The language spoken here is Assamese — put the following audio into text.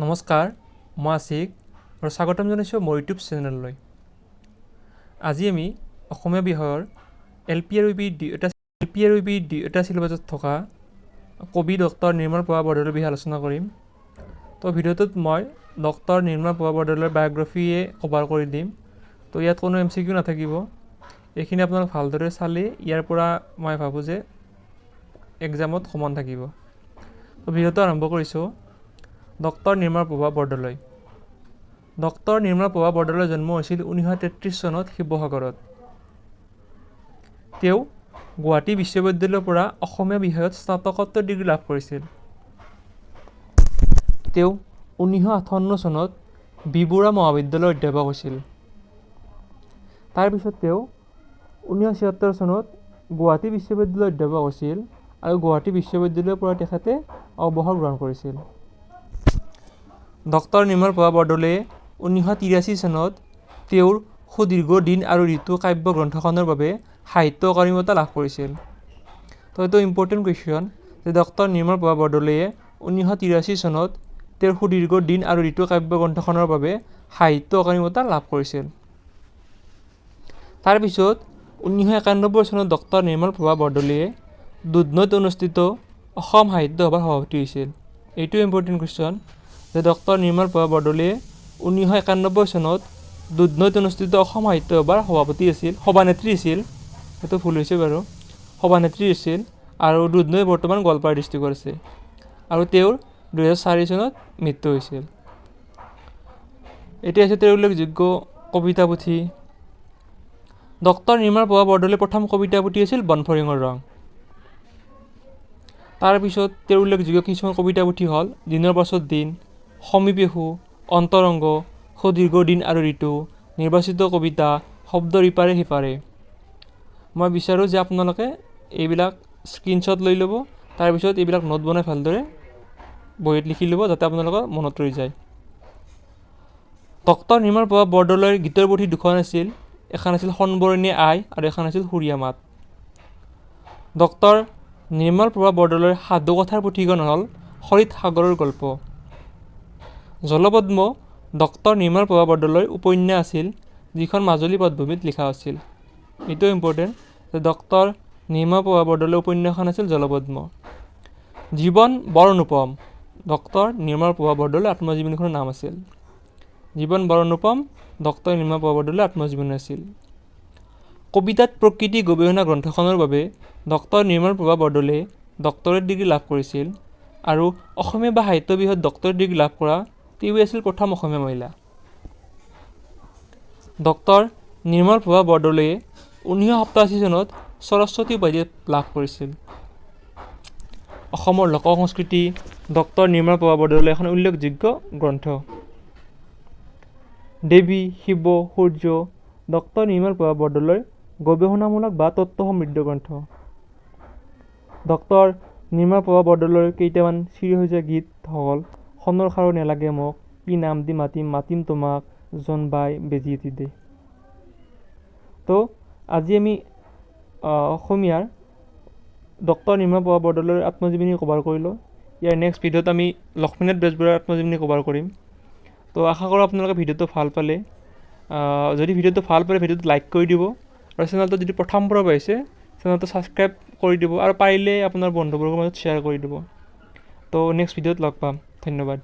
নমস্কাৰ, মই আছিক আৰু স্বাগতম জনাইছোঁ মোৰ ইউটিউব চেনেললৈ। আজি আমি অসমীয়া বিষয়ৰ এল পি আৰু ইউ পি দুয়োটা চিলেবাছত থকা কবি ডক্টৰ নিৰ্মল প্ৰভা বৰদলৈৰ বিষয়ে আলোচনা কৰিম। তো ভিডিঅ'টোত মই ডক্টৰ নিৰ্মল প্ৰভা বৰদলৈৰ বায়'গ্ৰাফীয়ে কভাৰ কৰি দিম। তো ইয়াত কোনো MCQ নাথাকিব। এইখিনি আপোনালোক ভালদৰে চালে ইয়াৰ পৰা মই ভাবোঁ যে এক্সামত কমন থাকিব। তো ভিডিঅ'টো আৰম্ভ কৰিছোঁ। ডক্টৰ নিৰ্মল প্ৰভা বৰদলৈ। ডক্টৰ নিৰ্মল প্ৰভা বৰদলৈৰ জন্ম হৈছিল 1933 চনত শিৱসাগৰত। তেওঁ গুৱাহাটী বিশ্ববিদ্যালয়ৰ পৰা অসমীয়া বিষয়ত স্নাতকোত্তৰ ডিগ্ৰী লাভ কৰিছিল। তেওঁ 1958 চনত বি বৰুৱা মহাবিদ্যালয়ৰ অধ্যাপক হৈছিল। তাৰপিছত তেওঁ 1976 চনত গুৱাহাটী বিশ্ববিদ্যালয়ৰ অধ্যাপক হৈছিল আৰু গুৱাহাটী বিশ্ববিদ্যালয়ৰ পৰা তেখেতে অৱসৰ গ্ৰহণ কৰিছিল। ডক্টৰ নিৰ্মল প্ৰভা বৰদলৈয়ে 1983 চনত তেওঁৰ সুদীৰ্ঘ দিন আৰু ঋতু কাব্য গ্ৰন্থখনৰ বাবে সাহিত্য অকাডেমী বঁটা লাভ কৰিছিল। তো এইটো ইম্পৰ্টেণ্ট কুৱেশ্যন যে ডক্টৰ নিৰ্মল প্ৰভা বৰদলৈয়ে 1983 চনত তেওঁৰ সুদীৰ্ঘ দিন আৰু ঋতু কাব্য গ্ৰন্থখনৰ বাবে সাহিত্য অকাডেমী বঁটা লাভ কৰিছিল। তাৰপিছত 1991 চনত ডক্টৰ নিৰ্মল প্ৰভা বৰদলৈয়ে দুধনৈত অনুষ্ঠিত অসম সাহিত্য সভাৰ সভাপতি হৈছিল। এইটো ইম্পৰ্টেণ্ট কুৱেশ্যন যে ডক্টৰ নিৰ্মল প্ৰভা বৰদলৈয়ে 1991 চনত দুধনৈত অনুষ্ঠিত অসম সাহিত্য সভাৰ সভানেত্ৰী আছিল। সেইটো ভুল হৈছে বাৰু, সভানেত্ৰী আছিল আৰু দুধনৈ বৰ্তমান গোৱালপাৰা ডিষ্ট্ৰিক্টত আছে আৰু তেওঁৰ 2004 চনত মৃত্যু হৈছিল। এতিয়া আছে তেওঁৰ উল্লেখযোগ্য কবিতা পুথি। ডক্টৰ নিৰ্মল প্ৰভা বৰদলৈৰ প্ৰথম কবিতা পুথি আছিল বনফৰিঙৰ ৰং। তাৰপিছত তেওঁৰ উল্লেখযোগ্য কিছুমান কবিতা পুথি হ'ল দিনৰ পাছত দিন, সমীপেশু, অন্তৰংগ, সুদীৰ্ঘ দিন আৰু ঋতু, নিৰ্বাচিত কবিতা, শব্দৰ ইপাৰে সিপাৰে। মই বিচাৰোঁ যে আপোনালোকে এইবিলাক স্ক্ৰীনশ্বট লৈ ল'ব, তাৰপিছত এইবিলাক নোট বনাই ভালদৰে বহীত লিখি ল'ব যাতে আপোনালোকৰ মনত ৰৈ যায়। ডক্টৰ নিৰ্মল প্ৰভা বৰদলৈৰ গীতৰ পুথি দুখন আছিল। এখন আছিল সোণবৰণী আই আৰু এখন আছিল সুৰীয়া মাত। ডক্টৰ নিৰ্মল প্ৰভা বৰদলৈৰ সাধুকথাৰ পুথিখন হ'ল সৰিত সাগৰৰ গল্প। জলপদ্ম ডক্টৰ নিৰ্মল প্ৰভা বৰদলৈৰ উপন্যাস আছিল যিখন মাজুলী পটভূমিত লিখা হৈছিল। এইটো ইম্পৰ্টেণ্ট যে ডক্টৰ নিৰ্মল প্ৰভা বৰদলৈৰ উপন্যাসখন আছিল জলপদ্ম। জীৱন বৰ অনুপম ডক্টৰ নিৰ্মল প্ৰভা বৰদলৈৰ আত্মজীৱনীখনৰ নাম আছিল। জীৱন বৰ অনুপম ডক্টৰ নিৰ্মল প্ৰভা বৰদলৈৰ আত্মজীৱনী আছিল। কবিতাত প্ৰকৃতি গৱেষণা গ্ৰন্থখনৰ বাবে ডক্টৰ নিৰ্মল প্ৰভা বৰদলৈয়ে ডক্টৰেট ডিগ্ৰী লাভ কৰিছিল আৰু অসমীয়া বা সাহিত্য বিষয়ত ডক্টৰেট ডিগ্ৰী লাভ কৰা তেওঁৱেই আছিল প্ৰথম অসমীয়া মহিলা। ডক্টৰ নিৰ্মল প্ৰভা বৰদলৈয়ে 1987 চনত সৰস্বতী উপাধি লাভ কৰিছিল। অসমৰ লোক সংস্কৃতি ডক্টৰ নিৰ্মল প্ৰভা বৰদলৈৰ এখন উল্লেখযোগ্য গ্ৰন্থ। দেৱী, শিৱ, সূৰ্য ডক্টৰ নিৰ্মল প্ৰভা বৰদলৈৰ গৱেষণামূলক বা তত্ত্ব সমৃদ্ধ গ্ৰন্থ। ডক্টৰ নিৰ্মল প্ৰভা বৰদলৈৰ কেইটামান চিৰসেউজীয়া গীত হ'ল সোণৰ খাৰু নেলাগে মোক, কি নাম দি মাতিম মাতিম তোমাক, জোনবাই বেজি এটি দে। তো আজি আমি অসমীয়াৰ ডক্টৰ নিৰ্মল প্ৰভা বৰদলৈৰ আত্মজীৱনী কভাৰ কৰিলোঁ। ইয়াৰ নেক্সট ভিডিঅ'ত আমি লক্ষ্মীনাথ বেজবৰুৱাৰ আত্মজীৱনী কভাৰ কৰিম। তো আশা কৰোঁ আপোনালোকে ভিডিঅ'টো ভাল পালে। যদি ভিডিঅ'টো ভাল পালে ভিডিঅ'টো লাইক কৰি দিব আৰু চেনেলটো যদি প্ৰথম পৰা পাইছে চেনেলটো ছাবস্ক্ৰাইব কৰি দিব আৰু পাৰিলে আপোনাৰ বন্ধুবৰ্গৰ মাজত শ্বেয়াৰ কৰি দিব। তো নেক্সট ভিডিঅ'ত লগ পাম। ধন্যবাদ।